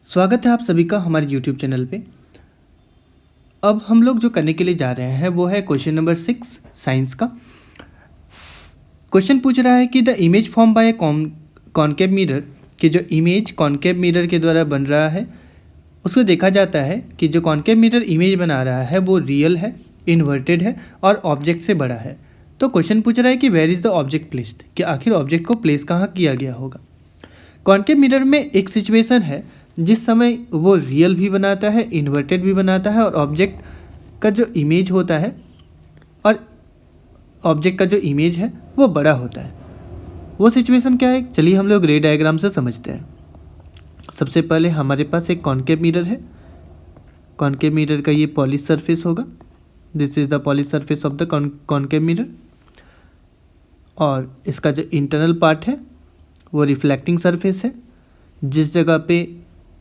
स्वागत है आप सभी का हमारे YouTube चैनल पे। अब हम लोग जो करने के लिए जा रहे हैं वो है क्वेश्चन नंबर 6 साइंस का। क्वेश्चन पूछ रहा है कि the image form by concave mirror, कि जो इमेज कॉनकेव मिरर के द्वारा बन रहा है उसको देखा जाता है कि जो कॉनकेव मिरर इमेज बना रहा है वो रियल है, इन्वर्टेड है और ऑब्जेक्ट से बड़ा है। तो क्वेश्चन पूछ रहा है कि where is the object placed, कि आखिर ऑब्जेक्ट को प्लेस कहाँ किया गया होगा। कॉनकेव मिरर में एक सिचुएशन है जिस समय वो रियल भी बनाता है, इन्वर्टेड भी बनाता है और ऑब्जेक्ट का जो इमेज होता है और ऑब्जेक्ट का जो इमेज है वो बड़ा होता है। वो सिचुएशन क्या है, चलिए हम लोग रे डायग्राम से समझते हैं। सबसे पहले हमारे पास एक कॉनकेव मिरर है। कॉनकेव मिरर का ये पॉलिश सरफेस होगा। This is the polish surface of the concave mirror. और इसका जो इंटरनल पार्ट है वो रिफ्लेक्टिंग सरफेस है। जिस जगह पे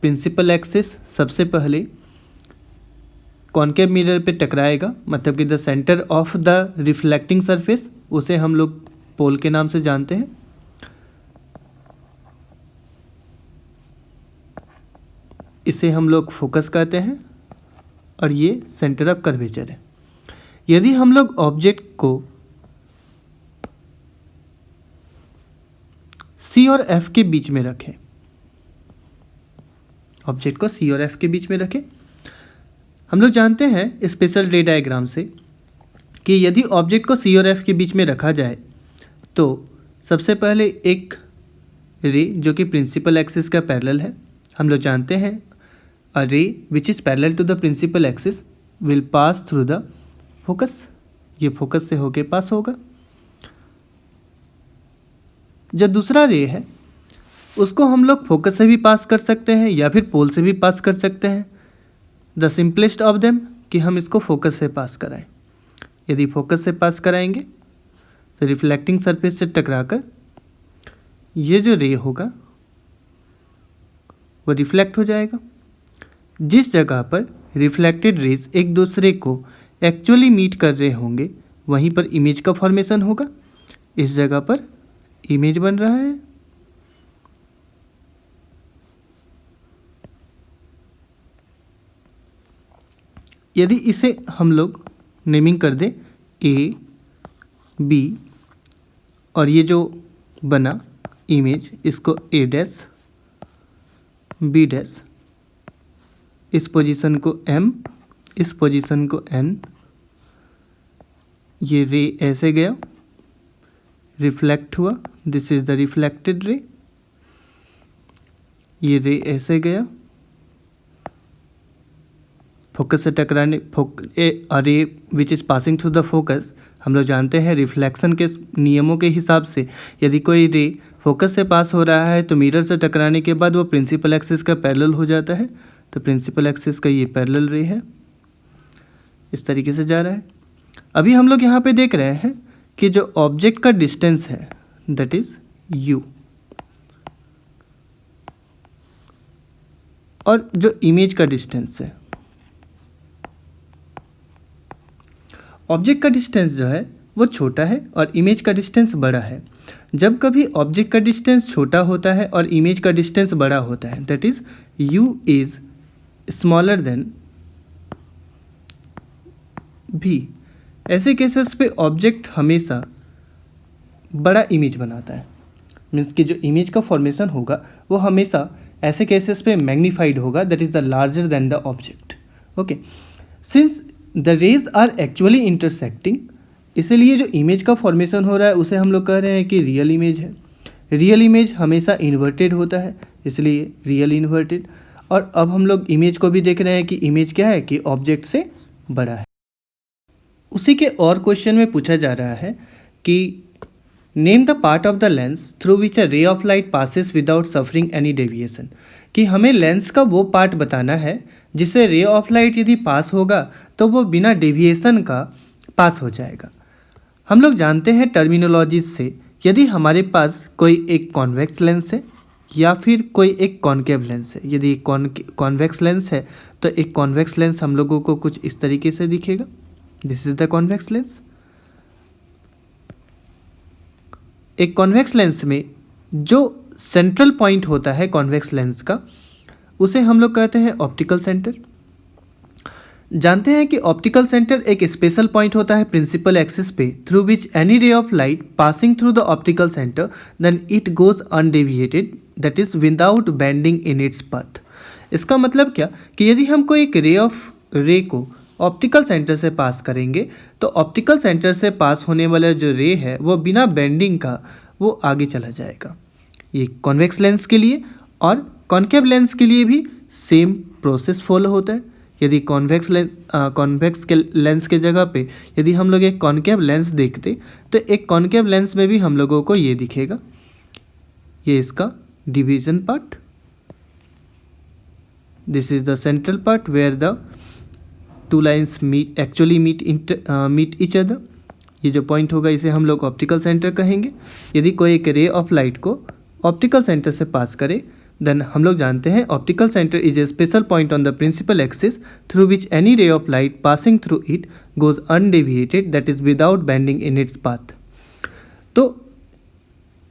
प्रिंसिपल एक्सिस सबसे पहले कॉनकेव मिरर पे टकराएगा, मतलब कि the centre of the reflecting surface, उसे हम लोग पोल के नाम से जानते हैं। इसे हम लोग फोकस कहते हैं और ये सेंटर ऑफ कर्वेचर है। यदि हम लोग ऑब्जेक्ट को सी और एफ के बीच में रखें, ऑब्जेक्ट को सी और एफ के बीच में रखें, हम लोग जानते हैं स्पेशल रे डायग्राम से कि यदि ऑब्जेक्ट को सी और एफ के बीच में रखा जाए तो सबसे पहले एक रे जो कि प्रिंसिपल एक्सिस का पैरेलल है, हम लोग जानते हैं a ray which is parallel to the principal axis will pass through the focus. ये फोकस से होके पास होगा। जो दूसरा रे है उसको हम लोग फोकस से भी पास कर सकते हैं या फिर पोल से भी पास कर सकते हैं। द सिंपलेस्ट ऑफ देम कि हम इसको फोकस से पास कराएं। यदि फोकस से पास कराएंगे तो रिफ्लेक्टिंग सरफेस से टकराकर ये जो रे होगा वो रिफ्लेक्ट हो जाएगा। जिस जगह पर रिफ्लेक्टेड रेज एक दूसरे को एक्चुअली मीट कर रहे होंगे वहीं पर इमेज का फॉर्मेशन होगा। इस जगह पर इमेज बन रहा है। यदि इसे हम लोग नेमिंग कर दें ए बी और ये जो बना इमेज इसको ए डैश बी डैश, इस पोजीशन को एम, इस पोजीशन को एन, ये रे ऐसे गया, रिफ्लेक्ट हुआ, this is the reflected ray. ये रे ऐसे गया, फोकस से टकराने रे which is passing through the focus. हम लोग जानते हैं रिफ्लेक्शन के नियमों के हिसाब से यदि कोई रे फोकस से पास हो रहा है तो मिरर से टकराने के बाद वो प्रिंसिपल एक्सिस का पैरेलल हो जाता है। तो प्रिंसिपल एक्सिस का ये पैरेलल रे है, इस तरीके से जा रहा है। अभी हम लोग यहाँ पे देख रहे हैं कि जो ऑब्जेक्ट का डिस्टेंस है दैट इज यू, और जो इमेज का डिस्टेंस है, ऑब्जेक्ट का डिस्टेंस जो है वो छोटा है और इमेज का डिस्टेंस बड़ा है। जब कभी ऑब्जेक्ट का डिस्टेंस छोटा होता है और इमेज का डिस्टेंस बड़ा होता है that is you is smaller than भी, ऐसे केसेस पे ऑब्जेक्ट हमेशा बड़ा इमेज बनाता है। मीन्स कि जो इमेज का फॉर्मेशन होगा वो हमेशा ऐसे केसेस पे मैग्नीफाइड होगा, that is the larger than the object. Okay, since the rays are actually intersecting, इसीलिए जो इमेज का फॉर्मेशन हो रहा है उसे हम लोग कह रहे हैं कि रियल इमेज है। रियल इमेज हमेशा इन्वर्टेड होता है, इसलिए रियल इन्वर्टेड। और अब हम लोग इमेज को भी देख रहे हैं कि इमेज क्या है कि ऑब्जेक्ट से बड़ा है। उसी के और क्वेश्चन में पूछा जा रहा है कि name the part of the lens through which अ रे of light passes without suffering any deviation, कि हमें लेंस का वो पार्ट बताना है जिससे रे ऑफ लाइट यदि पास होगा तो वो बिना डेविएशन का पास हो जाएगा। हम लोग जानते हैं टर्मिनोलॉजी से, यदि हमारे पास कोई एक कॉन्वेक्स लेंस है या फिर कोई एक कॉनकेव लेंस है। यदि एक कॉन्वेक्स लेंस है तो एक कॉन्वेक्स लेंस हम लोगों को कुछ इस तरीके से दिखेगा। This is the convex lens. एक कॉन्वेक्स लेंस में जो सेंट्रल पॉइंट होता है कॉन्वेक्स लेंस का उसे हम लोग कहते हैं ऑप्टिकल सेंटर। जानते हैं कि ऑप्टिकल सेंटर एक स्पेशल पॉइंट होता है प्रिंसिपल एक्सिस पे through which any ray of light passing through the optical centre then it goes undeviated that is without bending in its path. इसका मतलब क्या कि यदि हम कोई एक रे को ऑप्टिकल सेंटर से पास करेंगे तो ऑप्टिकल सेंटर से पास होने वाला जो रे है वो बिना बेंडिंग का वो आगे चला जाएगा। ये कॉन्वेक्स लेंस के लिए और कॉन्केव लेंस के लिए भी सेम प्रोसेस फॉलो होता है। यदि कॉन्वेक्स लेंस के जगह पे यदि हम लोग एक कॉन्केव लेंस देखते तो एक कॉन्केव लेंस में भी हम लोगों को ये दिखेगा, ये इसका division part, this is the central part where the two lines meet each other. ये जो पॉइंट होगा इसे हम लोग ऑप्टिकल सेंटर कहेंगे। यदि कोई एक रे ऑफ लाइट को ऑप्टिकल सेंटर से पास करे देन हम लोग जानते हैं optical centre is a special point on the principal axis through which any ray of light passing through it goes undeviated that is without bending in its path. तो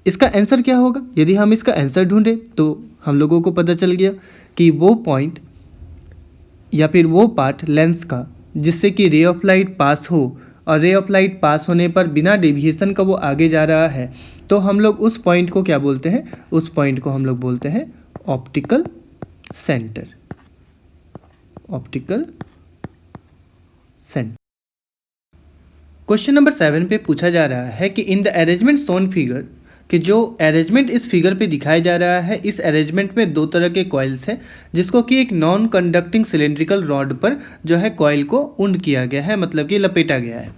इसका answer क्या होगा? यदि हम इसका आंसर ढूंढें तो हम लोगों को पता चल गया कि वो पॉइंट या फिर वो पार्ट लेंस का जिससे कि रे ऑफ लाइट पास हो और रे ऑफ लाइट पास होने पर बिना डेविएशन का वो आगे जा रहा है, तो हम लोग उस पॉइंट को क्या बोलते हैं? उस पॉइंट को हम लोग बोलते हैं optical centre. Optical centre. Question number 7 पे पूछा जा रहा है कि in the arrangement shown figure, कि जो अरेंजमेंट इस फिगर पे दिखाया जा रहा है, इस अरेंजमेंट में दो तरह के कॉइल्स हैं जिसको कि एक नॉन कंडक्टिंग सिलेंड्रिकल रॉड पर जो है कॉइल को उंड किया गया है, मतलब कि लपेटा गया है।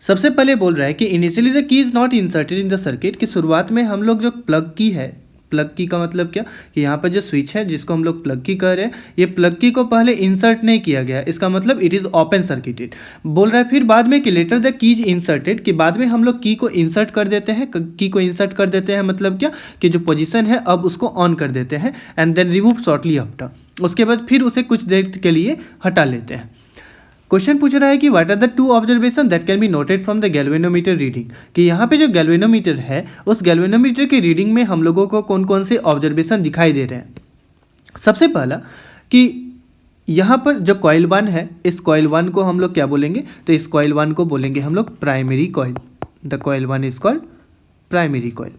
सबसे पहले बोल रहा है कि initially the key is not inserted in the circuit, कि शुरुआत में हम लोग जो प्लग की है, प्लग की का मतलब क्या कि यहाँ पर जो स्विच है जिसको हम लोग प्लग की कह रहे हैं, ये प्लग की को पहले इंसर्ट नहीं किया गया, इसका मतलब इट इज़ ओपन सर्किटेड। बोल रहा है फिर बाद में कि लेटर द कीज इंसर्टेड, कि बाद में हम लोग की को इंसर्ट कर देते हैं। की को इंसर्ट कर देते हैं मतलब क्या कि जो पोजीशन है अब उसको ऑन कर देते हैं and then remove shortly after, उसके बाद फिर उसे कुछ देर के लिए हटा लेते हैं। क्वेश्चन पूछ रहा है कि what are the two observation that can be noted from the galvanometer reading, कि यहाँ पे जो गैल्वेनोमीटर है उस गैल्वेनोमीटर की रीडिंग में हम लोगों को कौन कौन से ऑब्जर्वेशन दिखाई दे रहे हैं। सबसे पहला कि यहाँ पर जो कॉइल 1 है, इस कॉइल 1 को हम लोग क्या बोलेंगे? तो इस कॉइल 1 को बोलेंगे हम लोग primary coil. The coil 1 is called primary coil.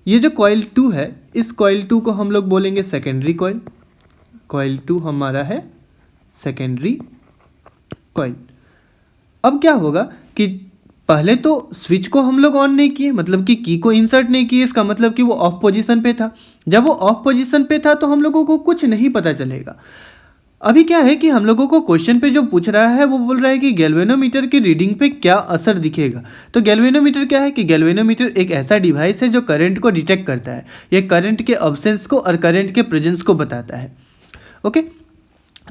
ये जो कॉइल 2 है, इस कॉइल 2 को हम लोग बोलेंगे सेकेंडरी कॉइल। कॉइल 2 हमारा है सेकेंडरी कॉइल। अब क्या होगा कि पहले तो स्विच को हम लोग ऑन नहीं किए, मतलब कि की को इंसर्ट नहीं किए, इसका मतलब कि वो ऑफ पोजीशन पे था। जब वो ऑफ पोजीशन पे था तो हम लोगों को कुछ नहीं पता चलेगा। अभी क्या है कि हम लोगों को क्वेश्चन पे जो पूछ रहा है वो बोल रहा है कि गैल्वेनोमीटर की रीडिंग पे क्या असर दिखेगा। तो गैल्वेनोमीटर क्या है कि गैल्वेनोमीटर एक ऐसा डिवाइस है जो करंट को डिटेक्ट करता है। ये करंट के अब्सेंस को और करंट के प्रेजेंस को बताता है। ओके,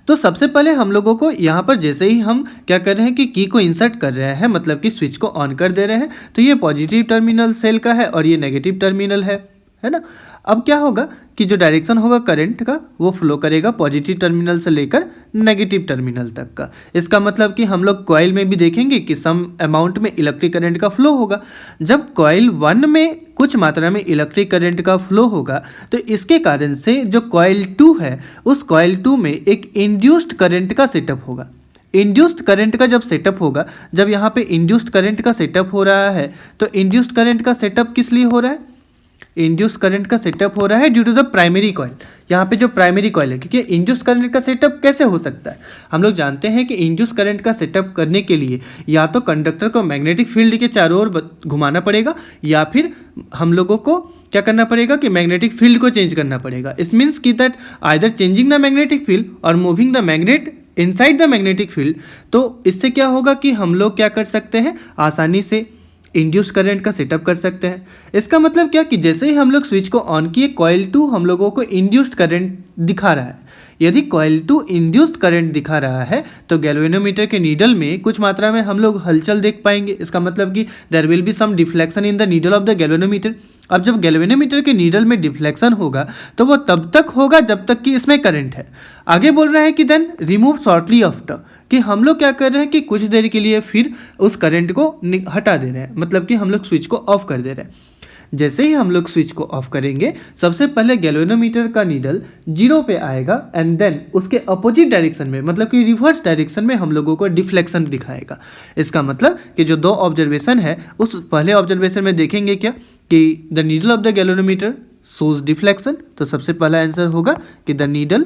तो सबसे पहले हम लोगों को यहाँ पर जैसे ही हम क्या कर रहे हैं कि की को इंसर्ट कर रहे हैं, मतलब कि स्विच को ऑन कर दे रहे हैं, तो ये पॉजिटिव टर्मिनल सेल का है और ये नेगेटिव टर्मिनल है ना। अब क्या होगा कि जो डायरेक्शन होगा करंट का वो फ्लो करेगा पॉजिटिव टर्मिनल से लेकर नेगेटिव टर्मिनल तक का। इसका मतलब कि हम लोग कॉइल में भी देखेंगे कि सम अमाउंट में इलेक्ट्रिक करंट का फ्लो होगा। जब कॉइल 1 में कुछ मात्रा में इलेक्ट्रिक करंट का फ्लो होगा तो इसके कारण से जो कॉइल 2 है उस कॉइल 2 में एक इंड्यूस्ड करंट का सेटअप होगा। इंड्यूस्ड करंट का जब सेटअप होगा, जब यहाँ पे इंड्यूस्ड करंट का सेटअप हो रहा है, तो इंड्यूस्ड करंट का सेटअप किस लिए हो रहा है? इंड्यूस करंट का सेटअप हो रहा है due to the primary coil. यहाँ पे जो प्राइमरी कॉइल है, क्योंकि इंड्यूस करंट का सेटअप कैसे हो सकता है? हम लोग जानते हैं कि इंड्यूस करंट का सेटअप करने के लिए या तो कंडक्टर को मैग्नेटिक फील्ड के चारों ओर घुमाना पड़ेगा या फिर हम लोगों को क्या करना पड़ेगा कि मैग्नेटिक फील्ड को चेंज करना पड़ेगा। इट मीन्स की that either changing the magnetic field और moving the magnet inside the magnetic field. तो इससे क्या होगा कि हम लोग क्या कर सकते हैं, आसानी से इंड्यूस करंट का सेटअप कर सकते हैं। इसका मतलब क्या कि जैसे ही हम लोग स्विच को ऑन किए, कॉइल 2 हम लोगों को इंड्यूस्ड करंट दिखा रहा है। यदि कॉइल 2 इंड्यूस्ड करंट दिखा रहा है तो गैल्वेनोमीटर के नीडल में कुछ मात्रा में हम लोग हलचल देख पाएंगे। इसका मतलब कि there will be some deflection in the needle of the galvanometer. अब जब गैल्वेनोमीटर के नीडल में डिफ्लेक्शन होगा तो वो तब तक होगा जब तक कि इसमें करंट है। आगे बोल रहा है कि देन रिमूव शॉर्टली आफ्टर, कि हम लोग क्या कर रहे हैं कि कुछ देर के लिए फिर उस करंट को हटा दे रहे हैं, मतलब कि हम लोग स्विच को ऑफ कर दे रहे हैं। जैसे ही हम लोग स्विच को ऑफ करेंगे, सबसे पहले गैल्वेनोमीटर का नीडल 0 पे आएगा एंड देन उसके अपोजिट डायरेक्शन में, मतलब कि रिवर्स डायरेक्शन में हम लोगों को डिफ्लेक्शन दिखाएगा। इसका मतलब कि जो दो ऑब्जर्वेशन है, उस पहले ऑब्जर्वेशन में देखेंगे क्या कि the needle of the galvanometer shows deflection. तो सबसे पहला आंसर होगा कि the needle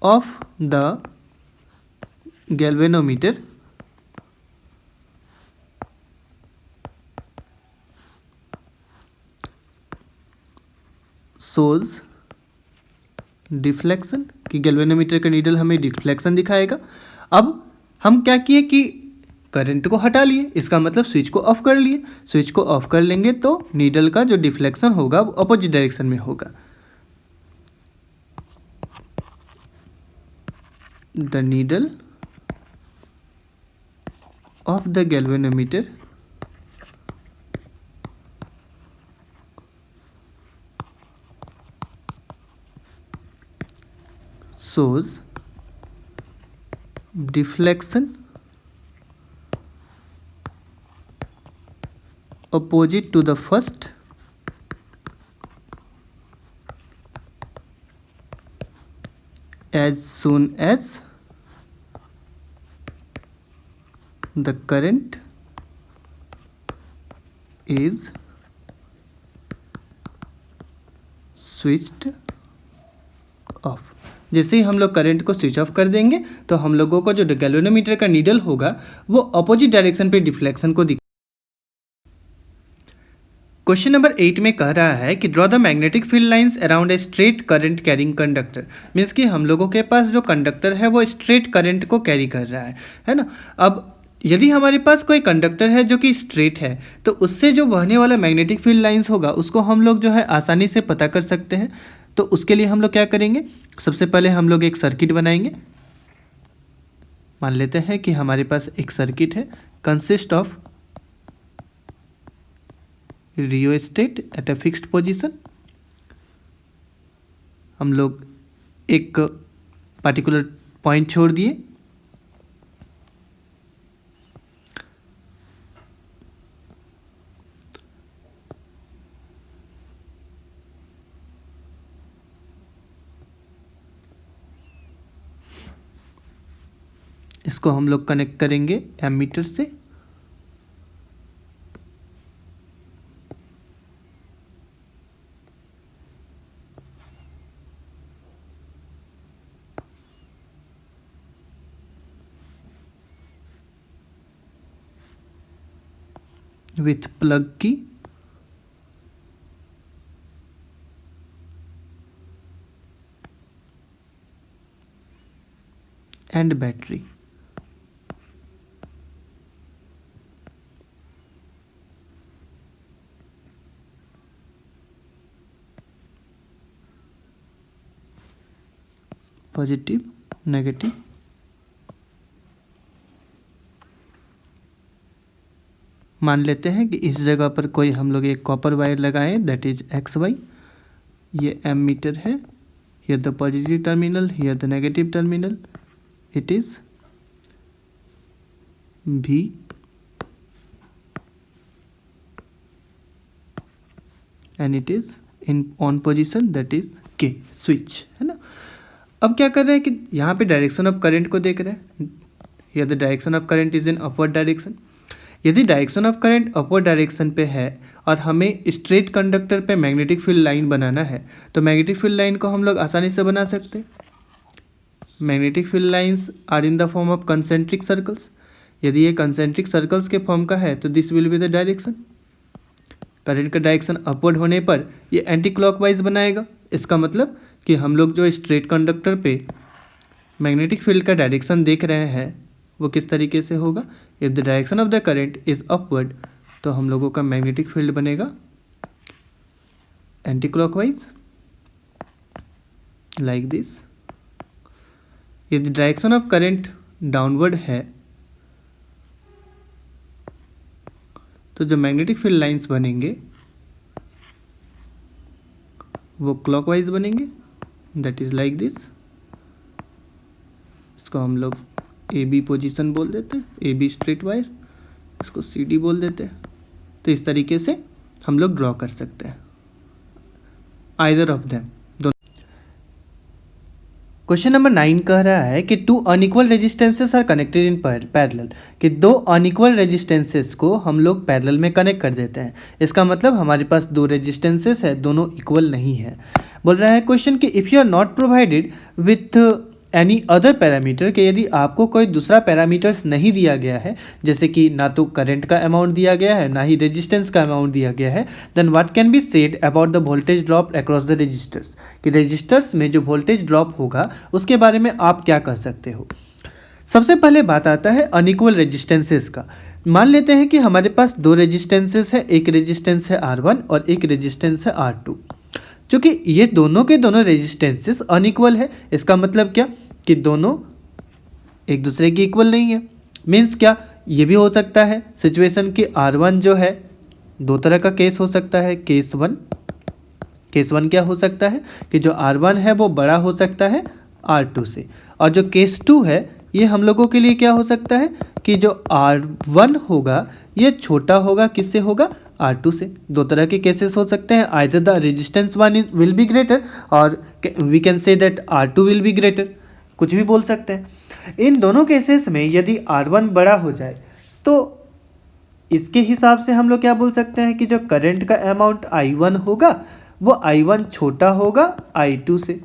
of the galvanometer shows deflection, कि गैल्वेनोमीटर का नीडल हमें डिफ्लेक्शन दिखाएगा। अब हम क्या किए कि करंट को हटा लिए, इसका मतलब स्विच को ऑफ कर लिए। स्विच को ऑफ कर लेंगे तो नीडल का जो डिफ्लेक्शन होगा वो अपोजिट डायरेक्शन में होगा। The needle of the galvanometer shows deflection opposite to the first as soon as the current is switched off। जैसे ही हम लोग करंट को स्विच ऑफ कर देंगे तो हम लोगों को जो गैल्वेनोमीटर का नीडल होगा वो अपोजिट डायरेक्शन पे डिफ्लेक्शन को दिखा। क्वेश्चन नंबर 8 में कह रहा है कि draw the magnetic field lines around a straight current carrying conductor. Means कि हम लोगों के पास जो कंडक्टर है वो स्ट्रेट करंट को कैरी कर रहा है ना। अब यदि हमारे पास कोई कंडक्टर है जो कि स्ट्रेट है तो उससे जो बहने वाला मैग्नेटिक फील्ड लाइंस होगा उसको हम लोग जो है आसानी से पता कर सकते हैं। तो उसके लिए हम लोग क्या करेंगे, सबसे पहले हम लोग एक सर्किट बनाएंगे। मान लेते हैं कि हमारे पास एक सर्किट है consist of rheostat at a fixed position. हम लोग एक पार्टिकुलर पॉइंट छोड़ दिए, इसको हम लोग कनेक्ट करेंगे एमीटर से। विथ प्लग की एंड बैटरी। पॉजिटिव नेगेटिव, मान लेते हैं कि इस जगह पर कोई हम लोग एक कॉपर वायर लगाएं, दैट इज एक्स वाई। ये एमीटर है, here the positive terminal, here the negative terminal, it is V and it is in on position, that is K, switch है ना। अब क्या कर रहे हैं कि यहाँ पे डायरेक्शन ऑफ करंट को देख रहे हैं, here the direction of current is in upward direction. यदि direction of current upward direction पे है और हमें स्ट्रेट कंडक्टर पे मैग्नेटिक फील्ड लाइन बनाना है तो मैग्नेटिक फील्ड लाइन को हम लोग आसानी से बना सकते हैं। Magnetic field lines are in the form of concentric circles. यदि ये कंसेंट्रिक सर्कल्स के फॉर्म का है तो this will be the direction. Current का डायरेक्शन अपवर्ड होने पर ये एंटी क्लॉकवाइज बनाएगा। इसका मतलब कि हम लोग जो स्ट्रेट कंडक्टर पे मैग्नेटिक फील्ड का डायरेक्शन देख रहे हैं वो किस तरीके से होगा, if the direction of the current is upward तो हम लोगों का मैग्नेटिक फील्ड बनेगा एंटी क्लॉकवाइज लाइक दिस। यदि डायरेक्शन ऑफ करंट डाउनवर्ड है तो जो मैग्नेटिक फील्ड लाइंस बनेंगे वो क्लॉकवाइज बनेंगे, दैट इज लाइक दिस। इसको हम लोग ए बी पोजिशन बोल देते हैं, ए बी स्ट्रेट वायर, इसको सी डी बोल देते हैं। तो इस तरीके से हम लोग ड्रॉ कर सकते हैं either of them. Question number 9 कह रहा है कि two unequal resistances are connected in parallel, कि दो अनइक्वल रेजिस्टेंसेस को हम लोग पैरेलल में कनेक्ट कर देते हैं। इसका मतलब हमारे पास दो रेजिस्टेंसेस है, दोनों इक्वल नहीं है। बोल रहा है क्वेश्चन कि if you are not provided with any other parameter, कि यदि आपको कोई दूसरा पैरामीटर्स नहीं दिया गया है, जैसे कि ना तो करंट का अमाउंट दिया गया है ना ही रेजिस्टेंस का अमाउंट दिया गया है, then what can be said about the voltage drop across the resistors, कि रजिस्टर्स में जो वोल्टेज ड्रॉप होगा उसके बारे में आप क्या कह सकते हो। सबसे पहले बात आता है अनइक्वल रेजिस्टेंसेस का। मान लेते हैं कि हमारे पास दो रेजिस्टेंसेस है, एक रेजिस्टेंस है R1 और एक रेजिस्टेंस है R2। चूँकि ये दोनों के दोनों रेजिस्टेंसेस अनइक्वल है, इसका मतलब क्या कि दोनों एक दूसरे के इक्वल नहीं है। मीन्स क्या, ये भी हो सकता है सिचुएशन कि R1 जो है, दो तरह का केस हो सकता है। केस वन क्या हो सकता है कि जो R1 है वो बड़ा हो सकता है R2 से, और जो केस 2 है ये हम लोगों के लिए क्या हो सकता है कि जो R1 होगा ये छोटा होगा, किससे होगा, R2 से। दो तरह के केसेस हो सकते हैं, either the resistance one will be greater और we can say that R2 will be greater, कुछ भी बोल सकते हैं। इन दोनों केसेस में यदि R1 बड़ा हो जाए तो इसके हिसाब से हम लोग क्या बोल सकते हैं कि जो करंट का अमाउंट I1 होगा वो I1 छोटा होगा I2 से।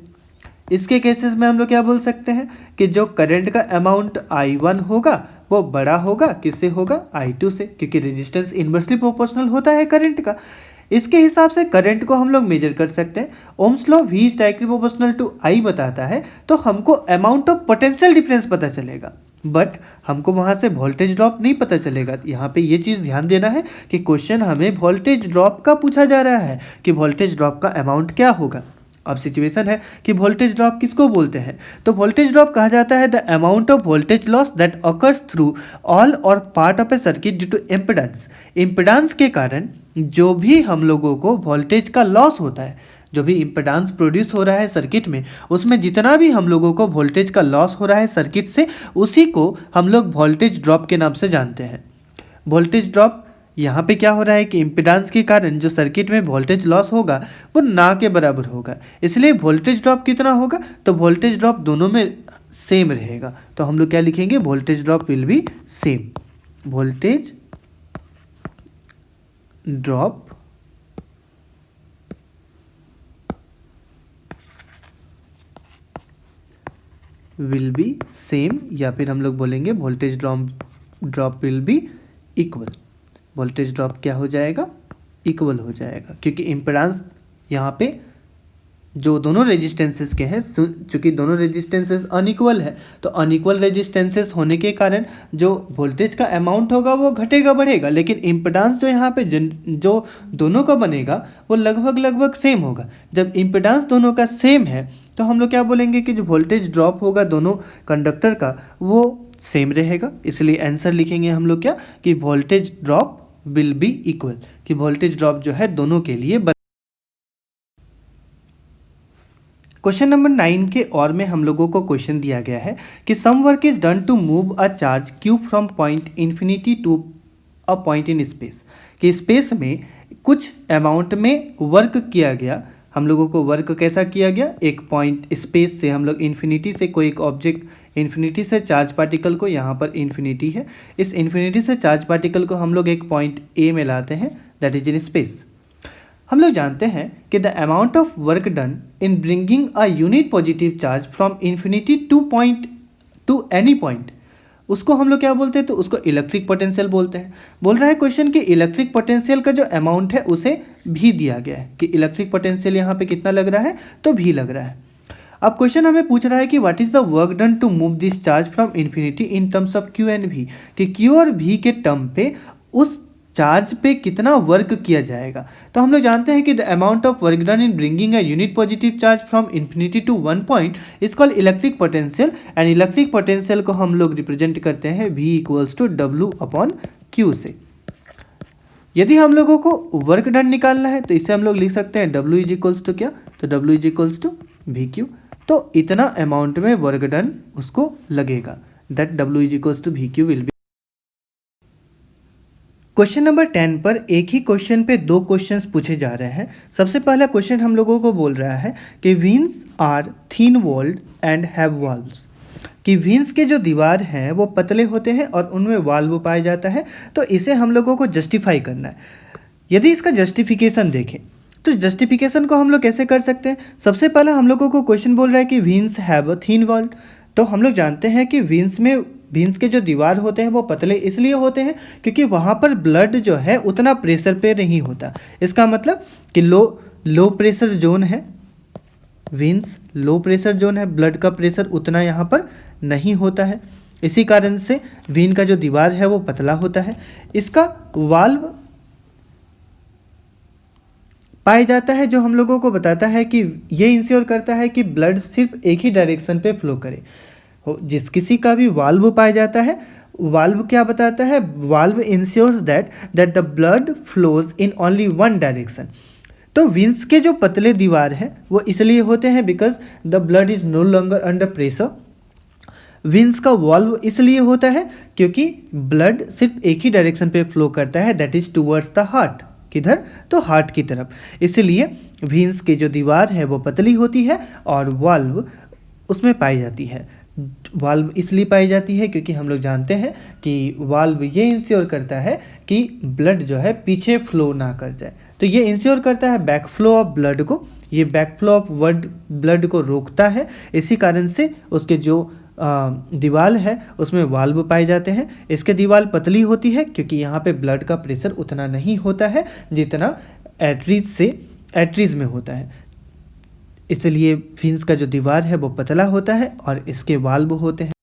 इसके केसेस में हम लोग क्या बोल सकते हैं कि जो करंट का अमाउंट I1 होगा वो बड़ा होगा, किससे होगा, I2 से, क्योंकि रेजिस्टेंस इन्वर्सली प्रोपोर्शनल होता है करंट का। इसके हिसाब से करंट को हम लोग मेजर कर सकते हैं। Ohm's law V is directly proportional to I बताता है, तो हमको अमाउंट ऑफ पोटेंशियल डिफरेंस पता चलेगा, बट हमको वहाँ से वोल्टेज ड्रॉप नहीं पता चलेगा। यहाँ पे ये चीज़ ध्यान देना है कि क्वेश्चन हमें वोल्टेज ड्रॉप का पूछा जा रहा है कि वोल्टेज ड्रॉप का अमाउंट क्या होगा। अब सिचुएशन है कि वोल्टेज ड्रॉप किसको बोलते हैं, तो वोल्टेज ड्रॉप कहा जाता है the amount of voltage loss that occurs through all or part of a circuit due to impedance. Impedance के कारण जो भी हम लोगों को वोल्टेज का लॉस होता है, जो भी इम्पिडेंस प्रोड्यूस हो रहा है सर्किट में, उसमें जितना भी हम लोगों को वोल्टेज का लॉस हो रहा है सर्किट से, उसी को हम लोग वोल्टेज ड्रॉप के नाम से जानते हैं। वोल्टेज ड्रॉप यहाँ पे क्या हो रहा है कि इम्पिडेंस के कारण जो सर्किट में वोल्टेज लॉस होगा वो ना के बराबर होगा, इसलिए वोल्टेज ड्रॉप कितना होगा, तो वोल्टेज ड्रॉप दोनों में सेम रहेगा। तो हम लोग क्या लिखेंगे, voltage drop will be same. Voltage drop will be same, या फिर हम लोग बोलेंगे voltage drop will be equal. Voltage drop क्या हो जाएगा, इक्वल हो जाएगा, क्योंकि इम्पिडेंस यहाँ पे जो दोनों रेजिस्टेंसेस के हैं, चूँकि दोनों रेजिस्टेंसेस अनइक्वल है, तो अनइक्वल रेजिस्टेंसेस होने के कारण जो वोल्टेज का अमाउंट होगा वो घटेगा बढ़ेगा, लेकिन इम्पिडेंस जो यहाँ पे जो दोनों का बनेगा वो लगभग सेम होगा। जब इम्पिडेंस दोनों का सेम है तो हम लोग क्या बोलेंगे कि जो वोल्टेज ड्रॉप होगा दोनों कंडक्टर का वो सेम रहेगा, इसलिए आंसर लिखेंगे हम लोग क्या कि voltage drop will be equal, कि वोल्टेज ड्रॉप जो है दोनों के लिए। क्वेश्चन नंबर 9 के और में हम लोगों को क्वेश्चन दिया गया है कि some work is done to move a charge Q from point infinity to a point in space, कि स्पेस में कुछ अमाउंट में वर्क किया गया। हम लोगों को वर्क कैसा किया गया, एक पॉइंट स्पेस से हम लोग इन्फिनिटी से कोई एक ऑब्जेक्ट, इन्फिनिटी से चार्ज पार्टिकल को, यहाँ पर इन्फिनिटी है, इस इन्फिनिटी से चार्ज पार्टिकल को हम लोग एक पॉइंट ए में लाते हैं, दैट इज इन स्पेस। हम लोग जानते हैं कि the amount of work done in bringing a unit positive charge from infinity to any point, उसको हम लोग क्या बोलते हैं, तो उसको इलेक्ट्रिक पोटेंशियल बोलते हैं। बोल रहा है क्वेश्चन कि इलेक्ट्रिक पोटेंशियल का जो अमाउंट है उसे भी दिया गया है, कि इलेक्ट्रिक पोटेंशियल यहाँ पे कितना लग रहा है, तो भी लग रहा है। अब क्वेश्चन हमें पूछ रहा है कि what is the work done to move this charge from infinity in terms of Q and V, कि क्यू और वी के टर्म पे उस चार्ज पे कितना वर्क किया जाएगा। तो हम लोग जानते हैं कि the amount of work done in bringing a unit positive charge from infinity to one point is called electric potential, and electric potential को हम लोग रिप्रेजेंट करते हैं V इक्वल्स टू W/Q से। यदि हम लोगों को वर्क डन निकालना है तो इसे हम लोग लिख सकते हैं W इज इक्वल्स टू क्या, तो W is equals to VQ, तो इतना अमाउंट में वर्क डन उसको लगेगा, that W is equals to VQ will be. Question number 10 पर एक ही क्वेश्चन पे दो क्वेश्चंस पूछे जा रहे हैं। सबसे पहला क्वेश्चन हम लोगों को बोल रहा है कि veins are thin walled and have valves, कि वेन्स के जो दीवार हैं वो पतले होते हैं और उनमें वाल्व पाया जाता है। तो इसे हम लोगों को जस्टिफाई करना है। यदि इसका जस्टिफिकेशन देखें तो जस्टिफिकेशन को हम लोग कैसे कर सकते हैं। सबसे पहले हम लोगों को क्वेश्चन बोल रहा है कि veins have a thin walled, तो हम लोग जानते हैं कि वेन्स के जो दीवार होते हैं वो पतले इसलिए होते हैं क्योंकि वहाँ पर ब्लड जो है उतना प्रेशर पे नहीं होता। इसका मतलब कि लो प्रेशर जोन है, वेन्स लो प्रेशर जोन है, ब्लड का प्रेशर उतना यहाँ पर नहीं होता है। इसी कारण से वेन का जो दीवार है वो पतला होता है। इसका वाल्व पाया जाता है जो हम लोगों को बताता है कि ये इंश्योर करता है कि ब्लड सिर्फ एक ही डायरेक्शन पे फ्लो करे। जिस किसी का भी वाल्व पाया जाता है, वाल्व क्या बताता है, valve ensures that the blood flows in only one direction. तो वेन्स के जो पतले दीवार है वो इसलिए होते हैं because the blood is no longer under pressure. Veins का वाल्व इसलिए होता है क्योंकि ब्लड सिर्फ एक ही डायरेक्शन पे फ्लो करता है, that is towards the heart. किधर, तो हार्ट की तरफ। इसलिए वेन्स की जो दीवार है वो पतली होती है और वाल्व उसमें पाई जाती है। वाल्व इसलिए पाई जाती है क्योंकि हम लोग जानते हैं कि वाल्व ये इंश्योर करता है कि ब्लड जो है पीछे फ्लो ना कर जाए। तो ये इंश्योर करता है बैक फ्लो ऑफ ब्लड को, ये बैक फ्लो ऑफ ब्लड को रोकता है। इसी कारण से उसके जो दीवार है उसमें वाल्व पाए जाते हैं। इसके दीवार पतली होती है क्योंकि यहाँ पे ब्लड का प्रेशर उतना नहीं होता है जितना एट्रीज में होता है। इसलिए वेन्स का जो दीवार है वो पतला होता है और इसके वाल्व होते हैं।